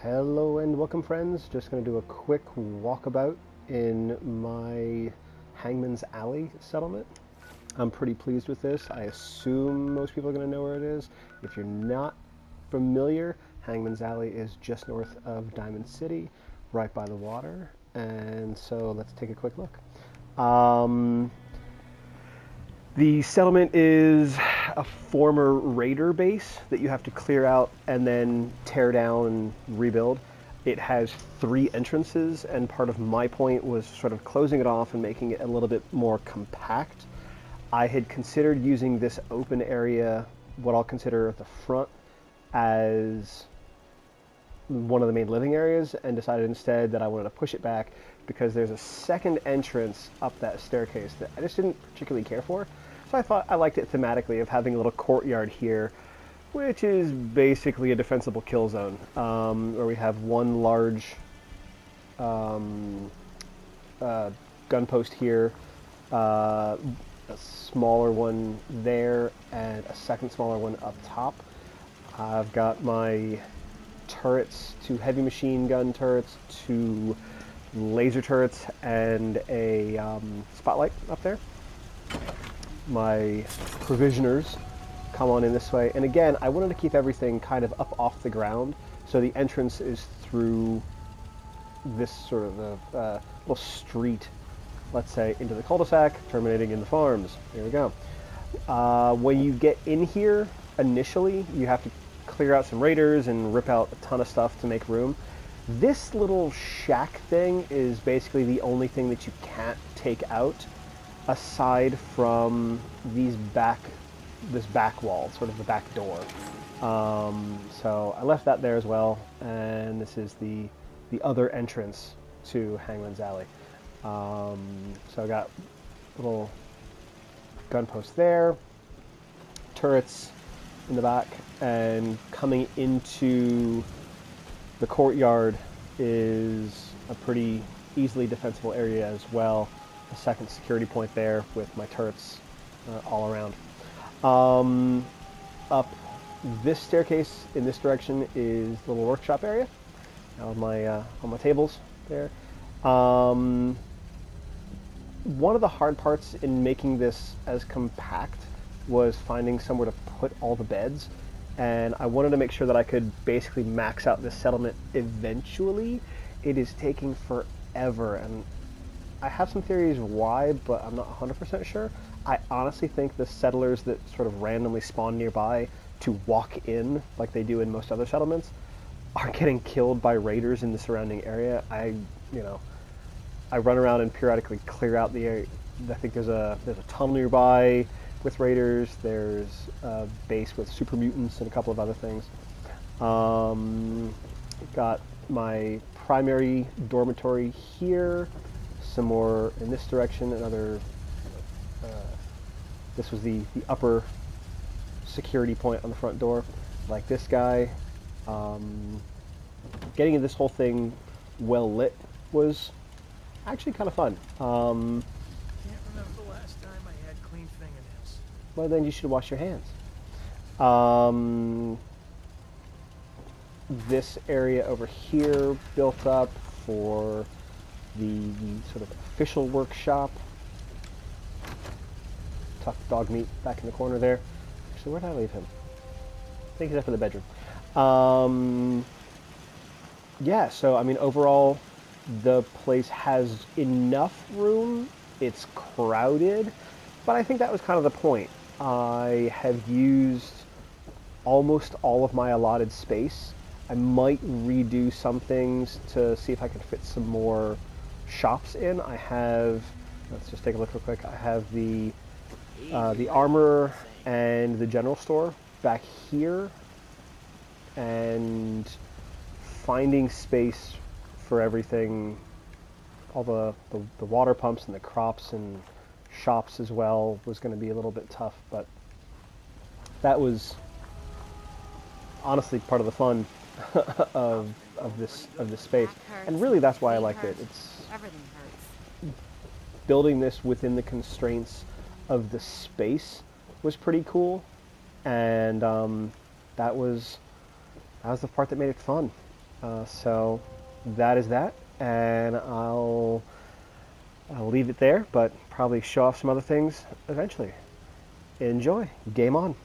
Hello and welcome, friends. Just going to do a quick walkabout in my Hangman's Alley settlement. I'm pretty pleased with this. I assume most people are going to know where it is. If you're not familiar, Hangman's Alley is just north of Diamond City, right by the water. And so let's take a quick look. The settlement is a former raider base that you have to clear out and then tear down and rebuild. It has 3 entrances, and part of my point was sort of closing it off and making it a little bit more compact. I had considered using this open area, what I'll consider the front, as one of the main living areas, and decided instead that I wanted to push it back because there's a second entrance up that staircase that I just didn't particularly care for. So I thought I liked it thematically of having a little courtyard here, which is basically a defensible kill zone, where we have one large gun post here, a smaller one there, and a second smaller one up top. I've got my turrets, 2 heavy machine gun turrets, 2 laser turrets, and a spotlight up there. My provisioners come on in this way, and again, I wanted to keep everything kind of up off the ground, so the entrance is through this sort of little street, let's say, into the cul-de-sac, terminating in the farms. There we go. When you get in here, initially, you have to clear out some raiders and rip out a ton of stuff to make room. This little shack thing is basically the only thing that you can't take out, aside from this back wall, sort of the back door. So I left that there as well, and this is the other entrance to Hangman's Alley. So I got a little gun post there, turrets in the back, and coming into the courtyard is a pretty easily defensible area as well. A second security point there with my turrets all around. Up this staircase in this direction is the little workshop area on my tables there. One of the hard parts in making this as compact was finding somewhere to put all the beds, and I wanted to make sure that I could basically max out this settlement eventually. It is taking forever, and I have some theories why, but I'm not 100% sure. I honestly think the settlers that sort of randomly spawn nearby to walk in, like they do in most other settlements, are getting killed by raiders in the surrounding area. I run around and periodically clear out the area. I think there's a tunnel nearby with raiders. There's a base with super mutants and a couple of other things. Got my primary dormitory here. Some more in this direction. Another. This was the upper security point on the front door, like this guy. Getting this whole thing well lit was actually kind of fun. Can't remember the last time I had clean fingernails. Well, then you should wash your hands. This area over here built up for the sort of official workshop. Tucked dog meat back in the corner there. Actually, where did I leave him? I think he's up in the bedroom. Yeah, so I mean, overall, the place has enough room. It's crowded, but I think that was kind of the point. I have used almost all of my allotted space. I might redo some things to see if I can fit some more shops in. I have, let's just take a look real quick. I have the armor and the general store back here, and finding space for everything, all the water pumps and the crops and shops as well, was going to be a little bit tough, but that was honestly part of the fun of this space, and really that's why I liked it. It's everything hurts. Building this within the constraints of the space was pretty cool, and that was the part that made it fun. So that is that, and I'll leave it there, but probably show off some other things eventually. Enjoy. Game on.